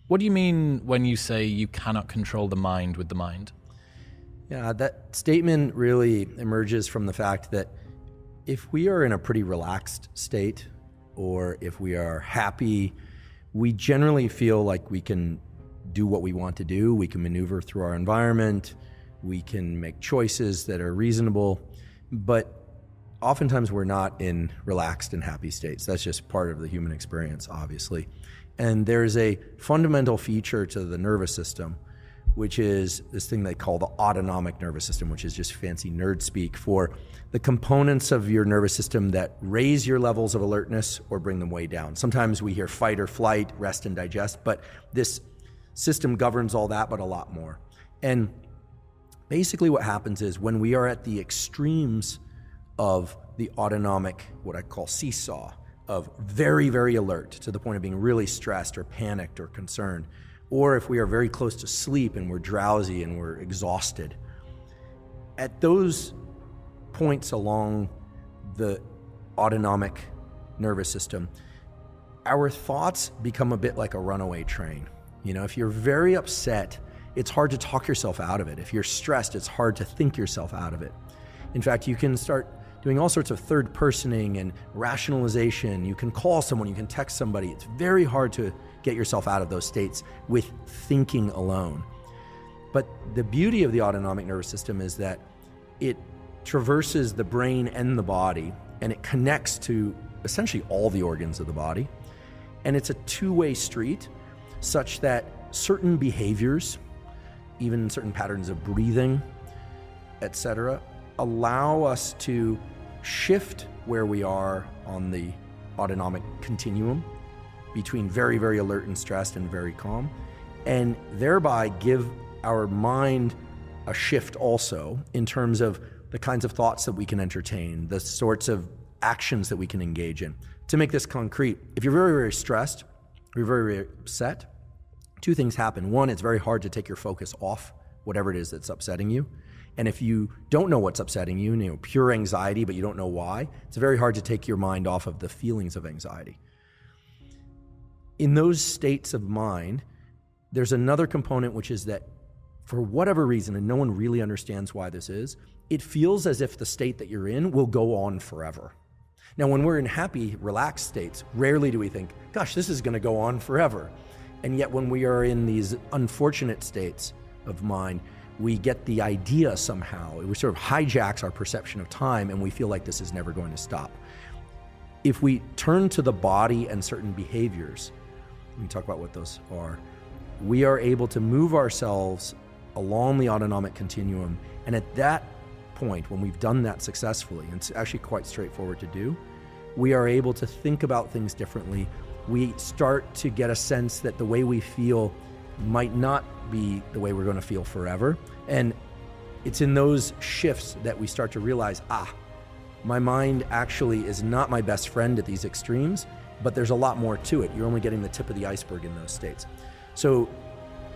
What do you mean when you say you cannot control the mind with the mind? Yeah, that statement really emerges from the fact that if we are in a pretty relaxed state, or if we are happy, we generally feel like we can do what we want to do. We can maneuver through our environment. We can make choices that are reasonable. But oftentimes we're not in relaxed and happy states. That's just part of the human experience, obviously. And there's a fundamental feature to the nervous system, which is this thing they call the autonomic nervous system, which is just fancy nerd speak for the components of your nervous system that raise your levels of alertness or bring them way down. Sometimes we hear fight or flight, rest and digest, but this system governs all that, but a lot more. And basically what happens is when we are at the extremes of the autonomic, what I call seesaw, of very, very alert to the point of being really stressed or panicked or concerned, or if we are very close to sleep and we're drowsy and we're exhausted. At those points along the autonomic nervous system, our thoughts become a bit like a runaway train. You know, if you're very upset, it's hard to talk yourself out of it. If you're stressed, it's hard to think yourself out of it. In fact, you can start doing all sorts of third personing and rationalization. You can call someone, you can text somebody. It's very hard to get yourself out of those states with thinking alone. But the beauty of the autonomic nervous system is that it traverses the brain and the body, and it connects to essentially all the organs of the body. And it's a two-way street such that certain behaviors, even certain patterns of breathing, etc., allow us to shift where we are on the autonomic continuum between very, very alert and stressed and very calm, and thereby give our mind a shift also in terms of the kinds of thoughts that we can entertain, the sorts of actions that we can engage in. To make this concrete, if you're very, very stressed, you're very, very upset, two things happen. One, it's very hard to take your focus off whatever it is that's upsetting you. And if you don't know what's upsetting you, pure anxiety, but you don't know why, it's very hard to take your mind off of the feelings of anxiety. In those states of mind, there's another component, which is that for whatever reason, and no one really understands why this is, it feels as if the state that you're in will go on forever. Now, when we're in happy, relaxed states, rarely do we think, gosh, this is going to go on forever. And yet when we are in these unfortunate states of mind, we get the idea somehow, it sort of hijacks our perception of time, and we feel like this is never going to stop. If we turn to the body and certain behaviors, we can talk about what those are, we are able to move ourselves along the autonomic continuum. And at that point, when we've done that successfully, and it's actually quite straightforward to do, we are able to think about things differently. We start to get a sense that the way we feel might not be the way we're going to feel forever. And it's in those shifts that we start to realize, my mind actually is not my best friend at these extremes, but there's a lot more to it. You're only getting the tip of the iceberg in those states. So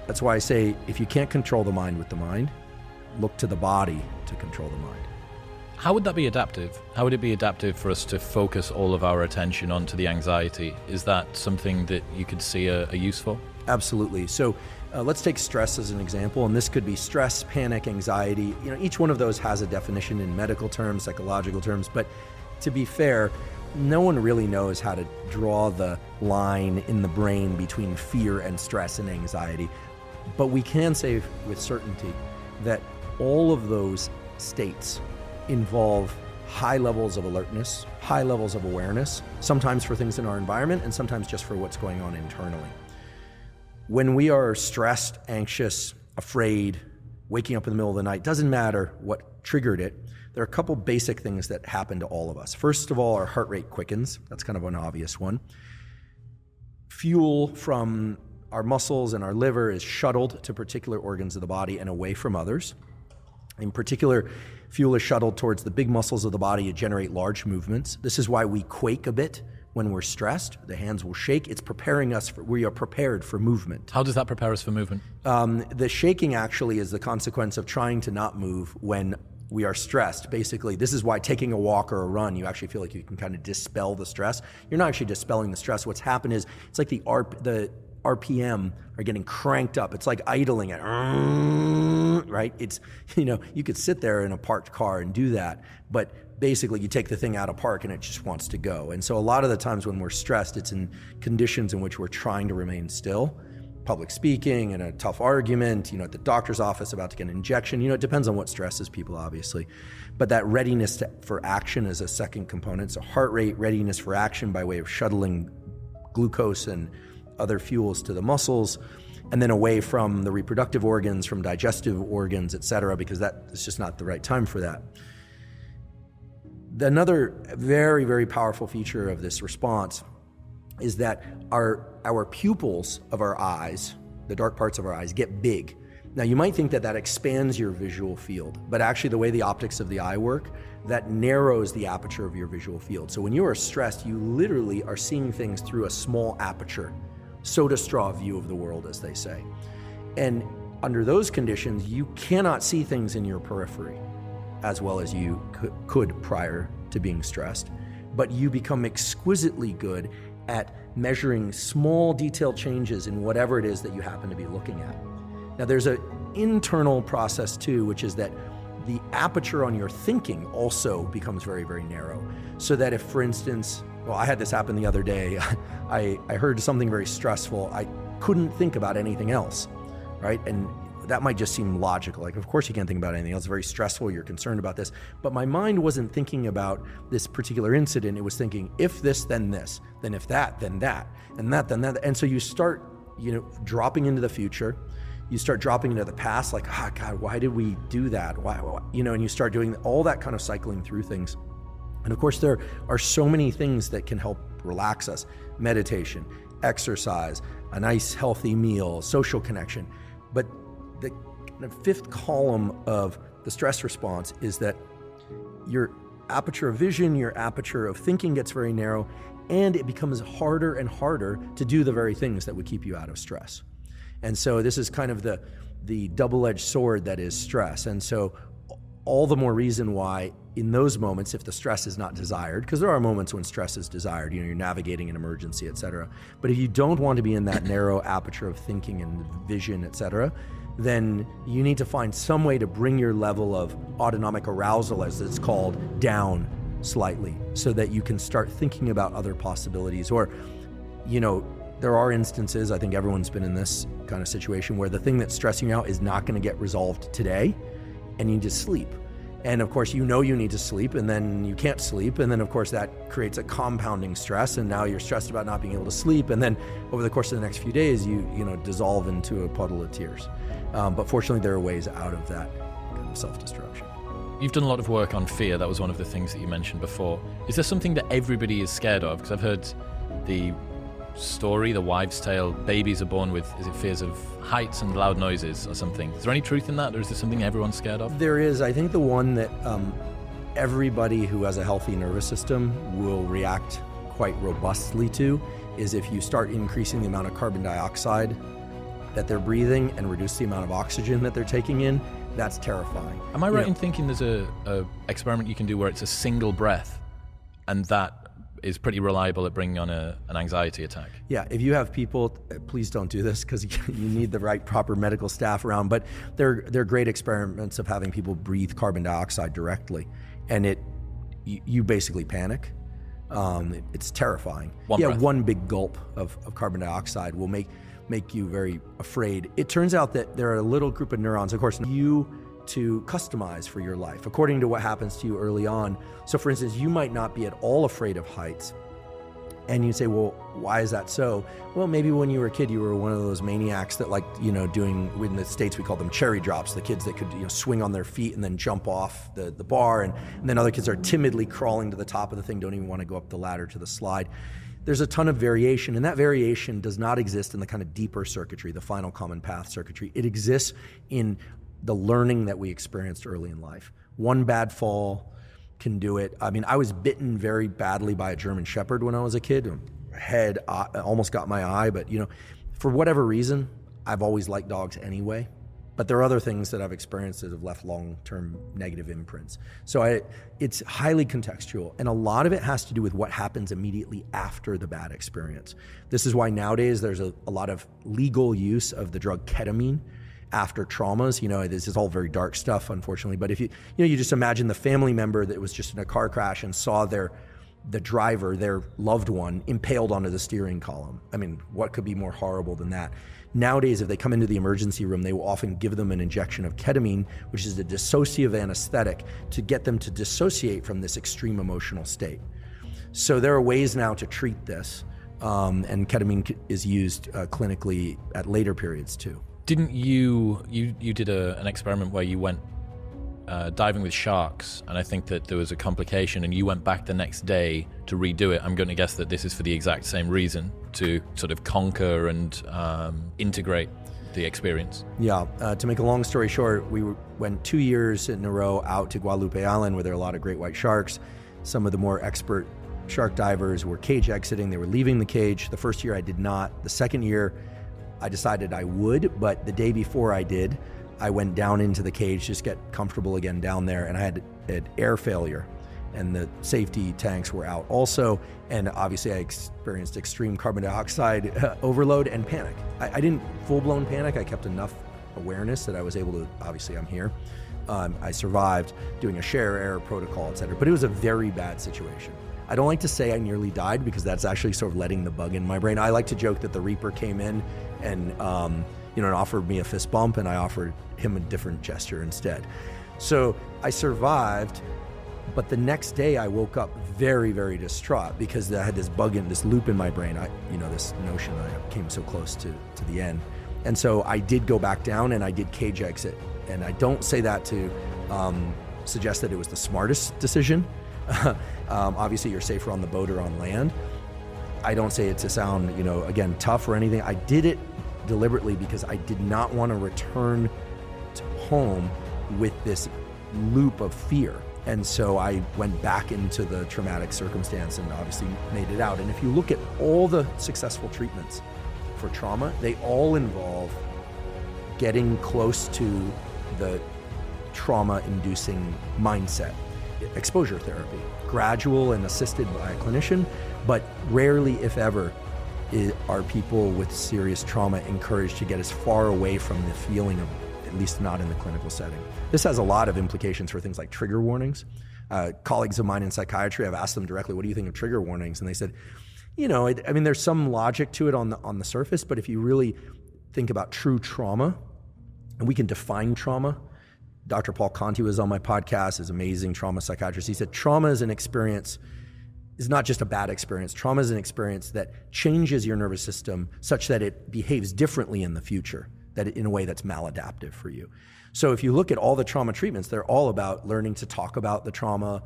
that's why I say, if you can't control the mind with the mind, look to the body to control the mind. How would that be adaptive? How would it be adaptive for us to focus all of our attention onto the anxiety? Is that something that you could see a use for? Absolutely. So let's take stress as an example, and this could be stress, panic, anxiety. Each one of those has a definition in medical terms, psychological terms, but to be fair, no one really knows how to draw the line in the brain between fear and stress and anxiety. But we can say with certainty that all of those states involve high levels of alertness, high levels of awareness, sometimes for things in our environment and sometimes just for what's going on internally. When we are stressed, anxious, afraid, waking up in the middle of the night, doesn't matter what triggered it, there are a couple basic things that happen to all of us. First of all, our heart rate quickens. That's kind of an obvious one. Fuel from our muscles and our liver is shuttled to particular organs of the body and away from others. In particular, fuel is shuttled towards the big muscles of the body to generate large movements. This is why we quake a bit when we're stressed. The hands will shake. It's preparing us we are prepared for movement. How does that prepare us for movement? The shaking actually is the consequence of trying to not move when we are stressed. Basically, this is why taking a walk or a run, you actually feel like you can kind of dispel the stress. You're not actually dispelling the stress. What's happened is it's like the RPM are getting cranked up. It's like idling it, right? It's, you could sit there in a parked car and do that, but basically you take the thing out of park and it just wants to go. And so a lot of the times when we're stressed, it's in conditions in which we're trying to remain still. Public speaking, in a tough argument, at the doctor's office about to get an injection. It depends on what stresses people, obviously. But that readiness for action is a second component. So heart rate, readiness for action by way of shuttling glucose and other fuels to the muscles, and then away from the reproductive organs, from digestive organs, et cetera, because that is just not the right time for that. Another very, very powerful feature of this response is that our pupils of our eyes, the dark parts of our eyes, get big. Now, you might think that expands your visual field, but actually the way the optics of the eye work, that narrows the aperture of your visual field. So when you are stressed, you literally are seeing things through a small aperture, soda straw view of the world, as they say. And under those conditions, you cannot see things in your periphery as well as you could prior to being stressed, but you become exquisitely good at measuring small detailed changes in whatever it is that you happen to be looking at. Now, there's an internal process too, which is that the aperture on your thinking also becomes very, very narrow. So that if, for instance, I had this happen the other day, I heard something very stressful, I couldn't think about anything else, right? And that might just seem logical. Like, of course you can't think about anything else. It's very stressful. You're concerned about this. But my mind wasn't thinking about this particular incident. It was thinking, if this, then this, then if that, then that, and that, then that. And so you start, dropping into the future. You start dropping into the past, like, God, why did we do that? Why, and you start doing all that kind of cycling through things. And of course, there are so many things that can help relax us. Meditation, exercise, a nice healthy meal, social connection. But the fifth column of the stress response is that your aperture of vision, your aperture of thinking gets very narrow, and it becomes harder and harder to do the very things that would keep you out of stress. And so this is kind of the double-edged sword that is stress. And so all the more reason why in those moments, if the stress is not desired, because there are moments when stress is desired, you're navigating an emergency, et cetera. But if you don't want to be in that narrow aperture of thinking and vision, et cetera, then you need to find some way to bring your level of autonomic arousal, as it's called, down slightly so that you can start thinking about other possibilities. Or, there are instances, I think everyone's been in this kind of situation, where the thing that's stressing you out is not going to get resolved today, and you need to sleep. And of course, you need to sleep, and then you can't sleep, and then of course that creates a compounding stress, and now you're stressed about not being able to sleep, and then over the course of the next few days, you dissolve into a puddle of tears. But fortunately, there are ways out of that kind of self-destruction. You've done a lot of work on fear. That was one of the things that you mentioned before. Is there something that everybody is scared of? Because I've heard the story, the wives' tale, babies are born with, fears of heights and loud noises or something. Is there any truth in that, or is there something everyone's scared of? There is. I think the one that everybody who has a healthy nervous system will react quite robustly to is if you start increasing the amount of carbon dioxide that they're breathing and reduce the amount of oxygen that they're taking in. That's terrifying. Am I right in thinking there's a experiment you can do where it's a single breath, and that is pretty reliable at bringing on an anxiety attack? Yeah, if you have people, please don't do this because you need the right proper medical staff around, but they're great experiments of having people breathe carbon dioxide directly, and you basically panic. It's terrifying. One big gulp of carbon dioxide will make you very afraid. It turns out that there are a little group of neurons, of course, to customize for your life according to what happens to you early on. So for instance, you might not be at all afraid of heights, and you say, well, why is that so? Well, maybe when you were a kid, you were one of those maniacs that doing, in the States we call them cherry drops, the kids that could swing on their feet and then jump off the bar, and then other kids are timidly crawling to the top of the thing, don't even want to go up the ladder to the slide. There's a ton of variation, and that variation does not exist in the kind of deeper circuitry, the final common path circuitry. It exists in the learning that we experienced early in life. One bad fall can do it. I mean, I was bitten very badly by a German Shepherd when I was a kid. Head almost got my eye, but for whatever reason, I've always liked dogs anyway. But there are other things that I've experienced that have left long-term negative imprints. So it's highly contextual, and a lot of it has to do with what happens immediately after the bad experience. This is why nowadays there's a lot of legal use of the drug ketamine after traumas. This is all very dark stuff, unfortunately, but if you just imagine the family member that was just in a car crash and saw the driver, their loved one, impaled onto the steering column. I mean, what could be more horrible than that? Nowadays, if they come into the emergency room, they will often give them an injection of ketamine, which is a dissociative anesthetic, to get them to dissociate from this extreme emotional state. So there are ways now to treat this, and ketamine is used clinically at later periods too. Didn't you did an experiment where you went diving with sharks, and I think that there was a complication, and you went back the next day to redo it. I'm going to guess that this is for the exact same reason, to sort of conquer and integrate the experience. Yeah, to make a long story short, we went 2 years in a row out to Guadalupe Island, where there are a lot of great white sharks. Some of the more expert shark divers were cage exiting. They were leaving the cage. The first year I did not. The second year I decided I would, but the day before I did, I went down into the cage, just get comfortable again down there, and I had air failure, and the safety tanks were out also, and obviously I experienced extreme carbon dioxide overload and panic. I didn't full-blown panic. I kept enough awareness that I was able to, obviously I'm here. I survived doing a share air protocol, et cetera, but it was a very bad situation. I don't like to say I nearly died, because that's actually sort of letting the bug in my brain. I like to joke that the Reaper came in and and offered me a fist bump, and I offered him a different gesture instead. So I survived, but the next day I woke up very, very distraught, because I had this loop in my brain. This notion that I came so close to the end. And so I did go back down, and I did cage exit. And I don't say that to suggest that it was the smartest decision. Obviously you're safer on the boat or on land. I don't say it to sound, again, tough or anything. I did it deliberately because I did not want to return to home with this loop of fear. And so I went back into the traumatic circumstance and obviously made it out. And if you look at all the successful treatments for trauma, they all involve getting close to the trauma-inducing mindset. Exposure therapy, gradual and assisted by a clinician, but rarely, if ever, are people with serious trauma encouraged to get as far away from the feeling of, at least not in the clinical setting. This has a lot of implications for things like trigger warnings. Colleagues of mine in psychiatry, I've asked them directly, what do you think of trigger warnings? And they said, there's some logic to it on the surface, but if you really think about true trauma, and we can define trauma. Dr. Paul Conti was on my podcast, is amazing trauma psychiatrist. He said trauma is an experience, is not just a bad experience. Trauma is an experience that changes your nervous system such that it behaves differently in the future, in a way that's maladaptive for you. So if you look at all the trauma treatments, they're all about learning to talk about the trauma,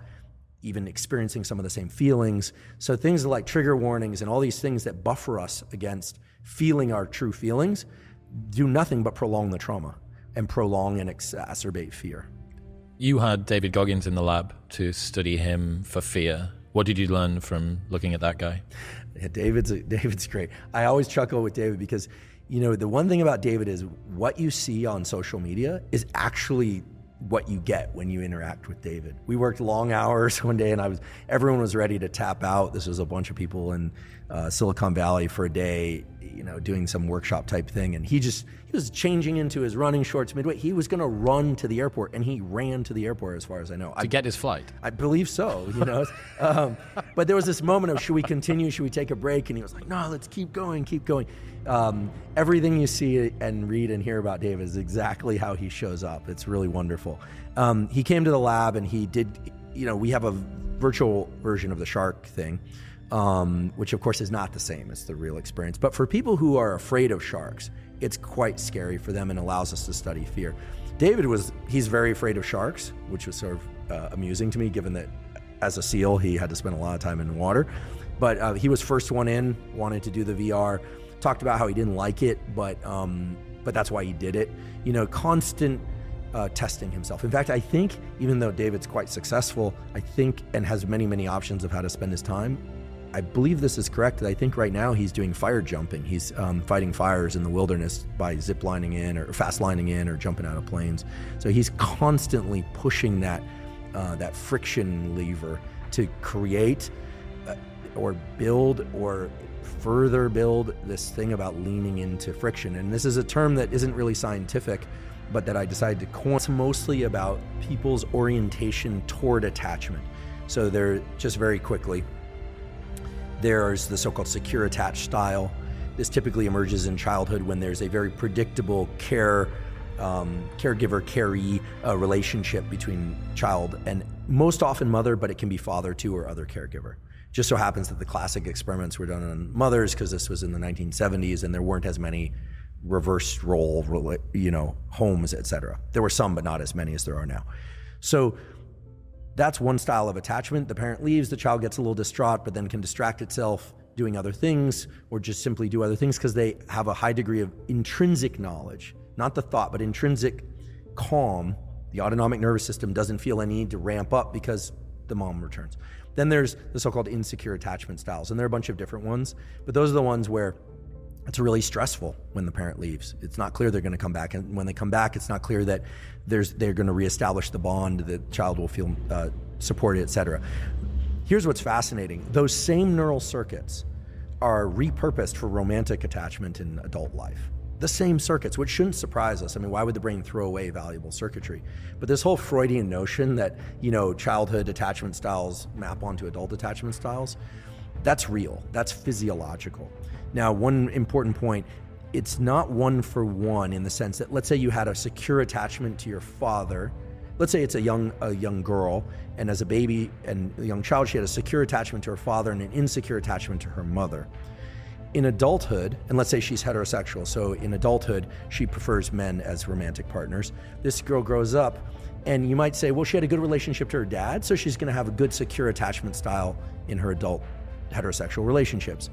even experiencing some of the same feelings. So things like trigger warnings and all these things that buffer us against feeling our true feelings do nothing but prolong the trauma and prolong and exacerbate fear. You had David Goggins in the lab to study him for fear. What did you learn from looking at that guy? Yeah, David's great. I always chuckle with David because, the one thing about David is what you see on social media is actually what you get when you interact with David. We worked long hours one day, and everyone was ready to tap out. This was a bunch of people in Silicon Valley for a day, doing some workshop type thing. And he was changing into his running shorts midway. He was going to run to the airport, and he ran to the airport, as far as I know. To get his flight? I believe so, But there was this moment of, should we continue? Should we take a break? And he was like, no, let's keep going. Everything you see and read and hear about David is exactly how he shows up. It's really wonderful. He came to the lab, and he did, we have a virtual version of the shark thing, which of course is not the same as the real experience. But for people who are afraid of sharks, it's quite scary for them and allows us to study fear. David he's very afraid of sharks, which was sort of amusing to me, given that as a SEAL, he had to spend a lot of time in water. But he was first one in, wanted to do the VR, talked about how he didn't like it, but that's why he did it. Constant testing himself. In fact, I think, even though David's quite successful, and has many, many options of how to spend his time, I believe this is correct. I think right now he's doing fire jumping. He's fighting fires in the wilderness by zip lining in or fast lining in or jumping out of planes. So he's constantly pushing that friction lever to create or build or further build this thing about leaning into friction. And this is a term that isn't really scientific, but that I decided to coin. It's mostly about people's orientation toward attachment. So there, just very quickly, there's the so-called secure attached style. This typically emerges in childhood when there's a very predictable caregiver-caree relationship between child and most often mother, but it can be father too or other caregiver. Just so happens that the classic experiments were done on mothers because this was in the 1970s and there weren't as many reverse role, homes, etc. There were some, but not as many as there are now. So that's one style of attachment. The parent leaves, the child gets a little distraught, but then can distract itself doing other things or just simply do other things because they have a high degree of intrinsic knowledge, not the thought, but intrinsic calm. The autonomic nervous system doesn't feel any need to ramp up because the mom returns. Then there's the so-called insecure attachment styles, and there are a bunch of different ones, but those are the ones where it's really stressful when the parent leaves. It's not clear they're going to come back, and when they come back, it's not clear that they're going to reestablish the bond, the child will feel supported, etc. Here's what's fascinating. Those same neural circuits are repurposed for romantic attachment in adult life. The same circuits, which shouldn't surprise us. I mean, why would the brain throw away valuable circuitry? But this whole Freudian notion that, childhood attachment styles map onto adult attachment styles, that's real, that's physiological. Now, one important point, it's not one for one in the sense that, let's say you had a secure attachment to your father. Let's say it's a young girl, and as a baby and a young child, she had a secure attachment to her father and an insecure attachment to her mother. In adulthood, and let's say she's heterosexual, so in adulthood, she prefers men as romantic partners. This girl grows up, and you might say, well, she had a good relationship to her dad, so she's going to have a good secure attachment style in her adult heterosexual relationships.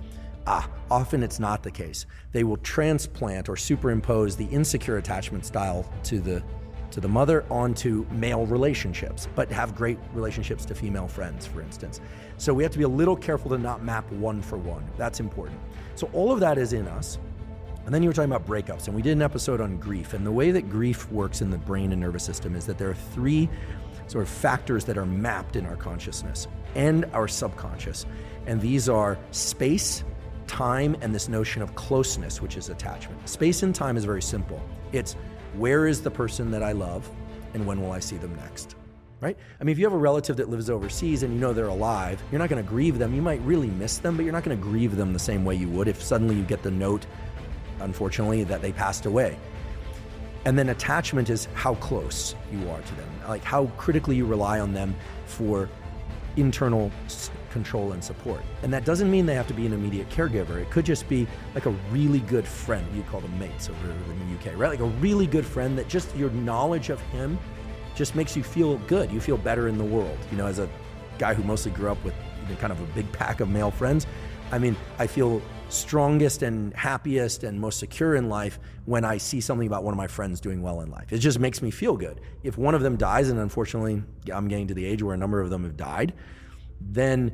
Often it's not the case. They will transplant or superimpose the insecure attachment style to the mother onto male relationships, but have great relationships to female friends, for instance. So we have to be a little careful to not map one for one. That's important. So all of that is in us. And then you were talking about breakups, and we did an episode on grief. And the way that grief works in the brain and nervous system is that there are three sort of factors that are mapped in our consciousness and our subconscious. And these are space, time, and this notion of closeness, which is attachment. Space and time is very simple. It's where is the person that I love and when will I see them next, right? I mean, if you have a relative that lives overseas and you know they're alive, you're not going to grieve them. You might really miss them, but you're not going to grieve them the same way you would if suddenly you get the note, unfortunately, that they passed away. And then attachment is how close you are to them, like how critically you rely on them for internal control and support. And that doesn't mean they have to be an immediate caregiver. It could just be like a really good friend. You call them mates over in the UK, right? Like a really good friend that just your knowledge of him just makes you feel good. You feel better in the world. As a guy who mostly grew up with kind of a big pack of male friends, I mean, I feel strongest and happiest and most secure in life when I see something about one of my friends doing well in life. It just makes me feel good. If one of them dies, and unfortunately I'm getting to the age where a number of them have died, then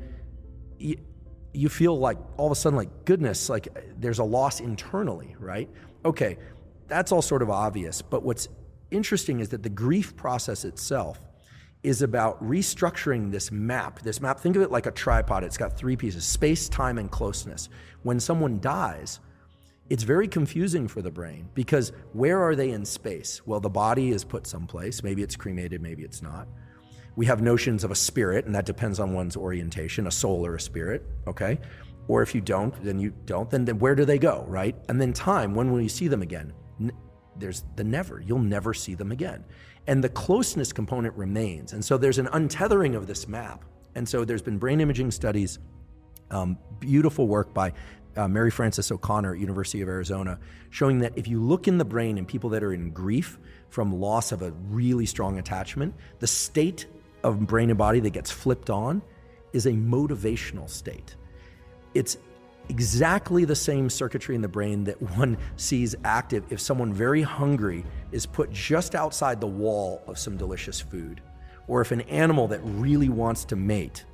you feel like all of a sudden like, goodness, like there's a loss internally, right? Okay, that's all sort of obvious, but what's interesting is that the grief process itself is about restructuring this map. Think of it like a tripod. It's got three pieces: space, time, and closeness. When someone dies, it's very confusing for the brain because where are they in space? Well, the body is put someplace. Maybe it's cremated, maybe it's not. We have notions of a spirit, and that depends on one's orientation, a soul or a spirit, okay? Or if you don't, then you don't, then where do they go, right? And then time, when will you see them again? There's the never. You'll never see them again. And the closeness component remains. And so there's an untethering of this map. And so there's been brain imaging studies, beautiful work by Mary Frances O'Connor at University of Arizona, showing that if you look in the brain in people that are in grief from loss of a really strong attachment, the state of brain and body that gets flipped on is a motivational state. It's exactly the same circuitry in the brain that one sees active if someone very hungry is put just outside the wall of some delicious food, or if an animal that really wants to mate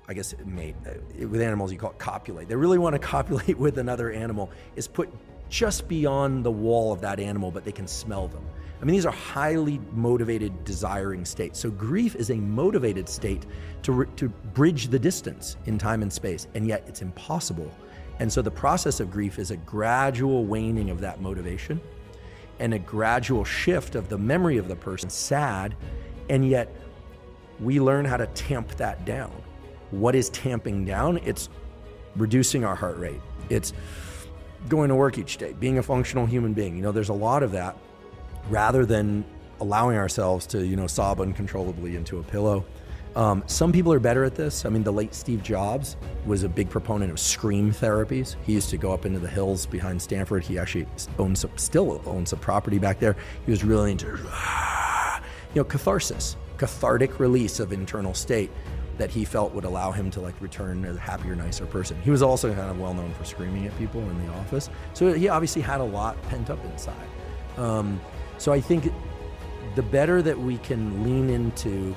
I guess mate, with animals you call it copulate. They really want to copulate with another animal is put just beyond the wall of that animal, but they can smell them. I mean, these are highly motivated, desiring states. So grief is a motivated state to bridge the distance in time and space, and yet it's impossible. And so the process of grief is a gradual waning of that motivation and a gradual shift of the memory of the person sad, and yet we learn how to tamp that down. What is tamping down? It's reducing our heart rate. It's going to work each day, being a functional human being. You know, there's a lot of that, rather than allowing ourselves to, you know, sob uncontrollably into a pillow. Some people are better at this. I mean, the late Steve Jobs was a big proponent of scream therapies. He used to go up into the hills behind Stanford. He actually still owns a property back there. He was really into, catharsis, cathartic release of internal state that he felt would allow him to like return a happier, nicer person. He was also kind of well known for screaming at people in the office. So he obviously had a lot pent up inside. So I think the better that we can lean into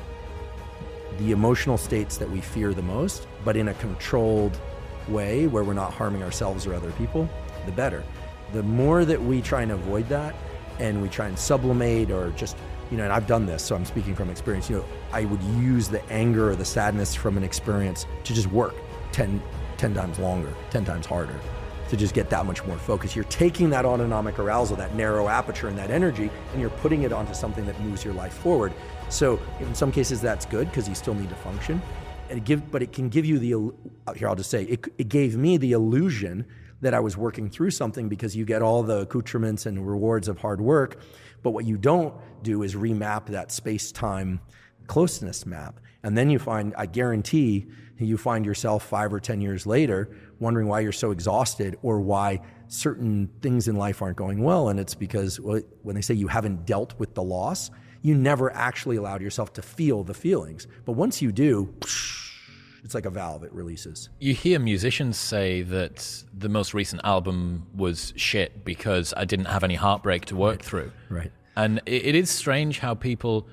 the emotional states that we fear the most, but in a controlled way where we're not harming ourselves or other people, the better. The more that we try and avoid that and we try and sublimate or just, and I've done this, so I'm speaking from experience, I would use the anger or the sadness from an experience to just work 10 times longer, 10 times harder, to just get that much more focus. You're taking that autonomic arousal, that narrow aperture and that energy, and you're putting it onto something that moves your life forward. So in some cases that's good because you still need to function. But it can give you I'll just say, it gave me the illusion that I was working through something because you get all the accoutrements and rewards of hard work. But what you don't do is remap that space-time closeness map. And then I guarantee you find yourself 5 or 10 years later wondering why you're so exhausted or why certain things in life aren't going well. And it's because when they say you haven't dealt with the loss, you never actually allowed yourself to feel the feelings. But once you do, it's like a valve, it releases. You hear musicians say that the most recent album was shit because I didn't have any heartbreak to work through. Right. And it is strange how people...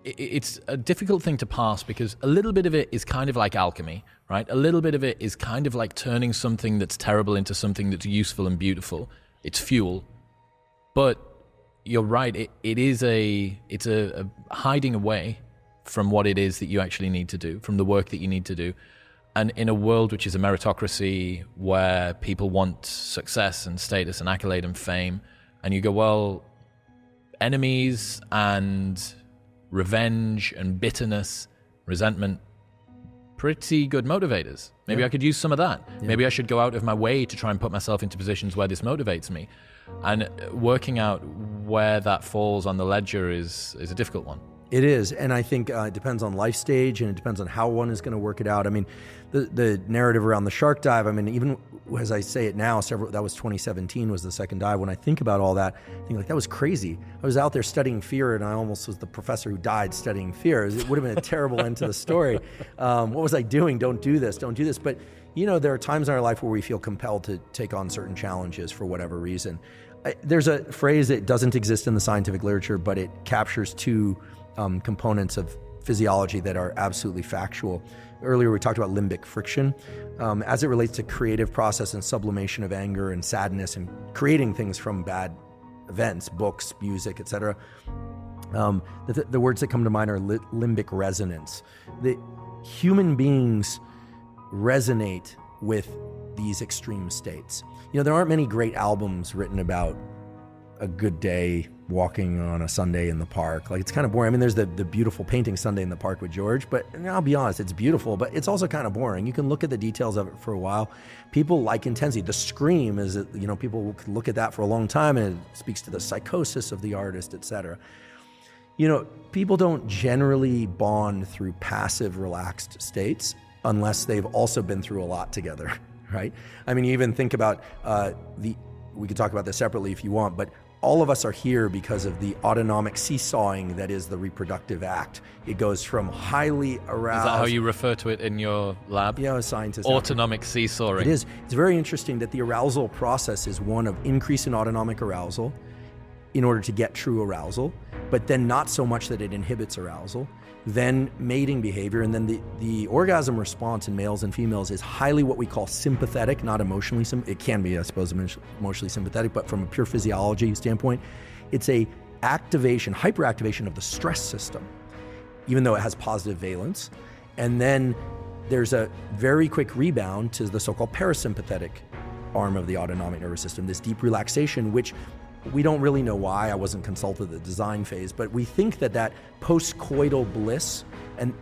It's a difficult thing to pass because a little bit of it is kind of like alchemy, right? A little bit of it is kind of like turning something that's terrible into something that's useful and beautiful. It's fuel. But you're right, it's a hiding away from what it is that you actually need to do, from the work that you need to do. And in a world which is a meritocracy where people want success and status and accolade and fame, and you go, well, enemies and revenge and bitterness, resentment, pretty good motivators. Maybe I could use some of that. Yeah. Maybe I should go out of my way to try and put myself into positions where this motivates me. And working out where that falls on the ledger is a difficult one. It is, and I think it depends on life stage, and it depends on how one is going to work it out. I mean, the narrative around the shark dive, I mean, even as I say it now, that was 2017 was the second dive. When I think about all that, I think like, that was crazy. I was out there studying fear, and I almost was the professor who died studying fear. It would have been a terrible end to the story. What was I doing? Don't do this. But, there are times in our life where we feel compelled to take on certain challenges for whatever reason. There's a phrase that doesn't exist in the scientific literature, but it captures two components of physiology that are absolutely factual. Earlier we talked about limbic friction. As it relates to creative process and sublimation of anger and sadness and creating things from bad events, books, music, etc. The words that come to mind are limbic resonance. The human beings resonate with these extreme states. There aren't many great albums written about a good day walking on a Sunday in the park. Like, it's kind of boring. I mean, there's the beautiful painting Sunday in the Park with George, but I'll be honest, it's beautiful, but it's also kind of boring. You can look at the details of it for a while. People like intensity. The Scream is, people can look at that for a long time, and it speaks to the psychosis of the artist, etc. People don't generally bond through passive, relaxed states unless they've also been through a lot together, right? I mean, you even think about we could talk about this separately if you want, but all of us are here because of the autonomic seesawing that is the reproductive act. It goes from highly aroused... Is that how you refer to it in your lab? Yeah, scientists. Autonomic seesawing. It is. It's very interesting that the arousal process is one of increase in autonomic arousal in order to get true arousal. but then not so much that it inhibits arousal, then mating behavior, and then the orgasm response in males and females is highly what we call sympathetic, not emotionally. It can be, I suppose, emotionally sympathetic, but from a pure physiology standpoint, it's a hyperactivation of the stress system, even though it has positive valence. And then there's a very quick rebound to the so-called parasympathetic arm of the autonomic nervous system, this deep relaxation, which we don't really know why. I wasn't consulted at the design phase, but we think that post-coital bliss and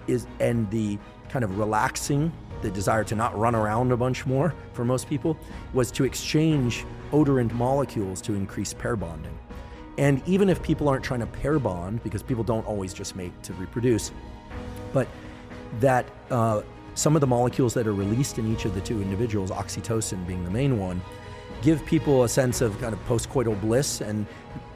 the kind of relaxing, the desire to not run around a bunch more for most people, was to exchange odorant molecules to increase pair bonding. And even if people aren't trying to pair bond, because people don't always just mate to reproduce, but that some of the molecules that are released in each of the two individuals, oxytocin being the main one, give people a sense of kind of post-coital bliss, and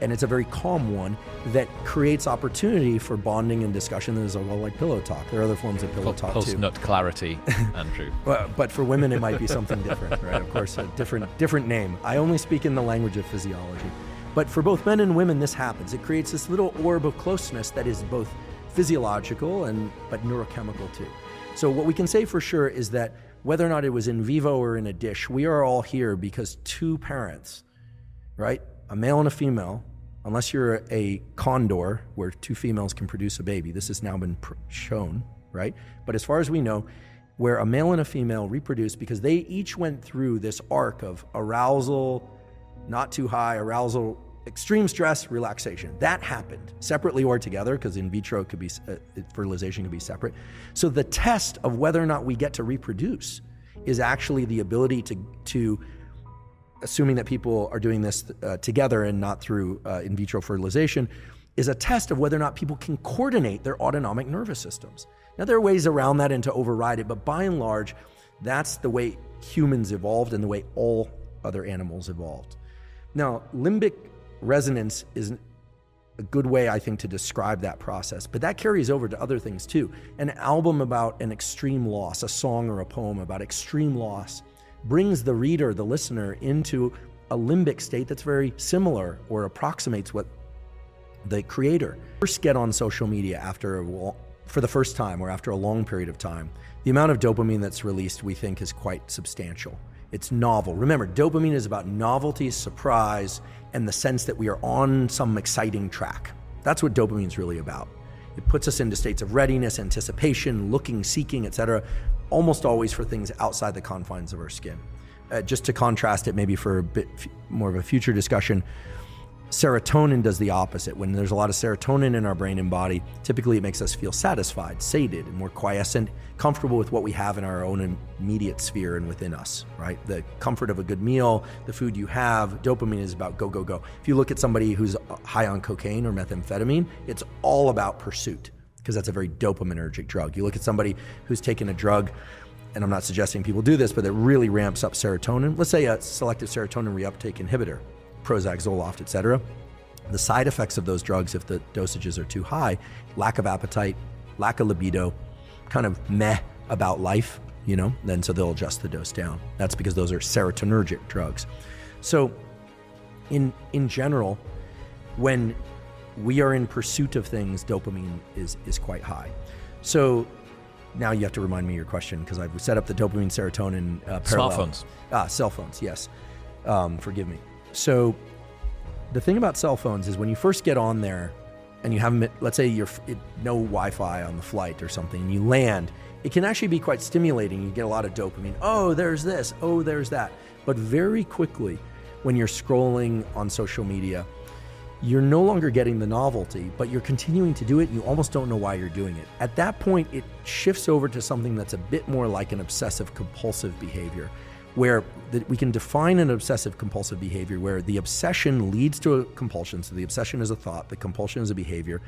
it's a very calm one that creates opportunity for bonding and discussion. There's like pillow talk. There are other forms of pillow talk too. Post-nut clarity, Andrew. But for women, it might be something different, right? Of course, a different name. I only speak in the language of physiology. But for both men and women, this happens. It creates this little orb of closeness that is both physiological but neurochemical too. So what we can say for sure is that whether or not it was in vivo or in a dish, we are all here because two parents, right? A male and a female, unless you're a condor where two females can produce a baby. This has now been shown, right? But as far as we know, where a male and a female reproduce because they each went through this arc of arousal, not too high, arousal, extreme stress, relaxation. That happened separately or together, because in vitro it could be fertilization could be separate. So the test of whether or not we get to reproduce is actually the ability to assuming that people are doing this together and not through in vitro fertilization, is a test of whether or not people can coordinate their autonomic nervous systems. Now there are ways around that and to override it, but by and large, that's the way humans evolved and the way all other animals evolved. Now, limbic resonance is a good way, I think, to describe that process, but that carries over to other things too. An album about an extreme loss, a song or a poem about extreme loss, brings the reader, the listener, into a limbic state that's very similar or approximates what the creator first get on social media for the first time or after a long period of time. The amount of dopamine that's released, we think, is quite substantial. It's novel. Remember, dopamine is about novelty, surprise, and the sense that we are on some exciting track. That's what dopamine is really about. It puts us into states of readiness, anticipation, looking, seeking, etc., almost always for things outside the confines of our skin. Just to contrast it maybe for a bit more of a future discussion, serotonin does the opposite. When there's a lot of serotonin in our brain and body, typically it makes us feel satisfied, sated, and more quiescent, comfortable with what we have in our own immediate sphere and within us, right? The comfort of a good meal, the food you have. Dopamine is about go, go, go. If you look at somebody who's high on cocaine or methamphetamine, it's all about pursuit, because that's a very dopaminergic drug. You look at somebody who's taken a drug, and I'm not suggesting people do this, but it really ramps up serotonin. Let's say a selective serotonin reuptake inhibitor, Prozac, Zoloft, etc. The side effects of those drugs, if the dosages are too high, lack of appetite, lack of libido, kind of meh about life, then so they'll adjust the dose down. That's because those are serotonergic drugs. So in general, when we are in pursuit of things, dopamine is quite high. So now you have to remind me your question, because I've set up the dopamine serotonin parallel. Smartphones. Cell phones, yes. Forgive me. So the thing about cell phones is when you first get on there and you haven't, let's say no Wi-Fi on the flight or something, and you land, it can actually be quite stimulating. You get a lot of dopamine. Oh, there's this. Oh, there's that. But very quickly, when you're scrolling on social media, you're no longer getting the novelty, but you're continuing to do it and you almost don't know why you're doing it. At that point, it shifts over to something that's a bit more like an obsessive compulsive behavior, where we can define an obsessive compulsive behavior where the obsession leads to a compulsion. So the obsession is a thought, the compulsion is a behavior.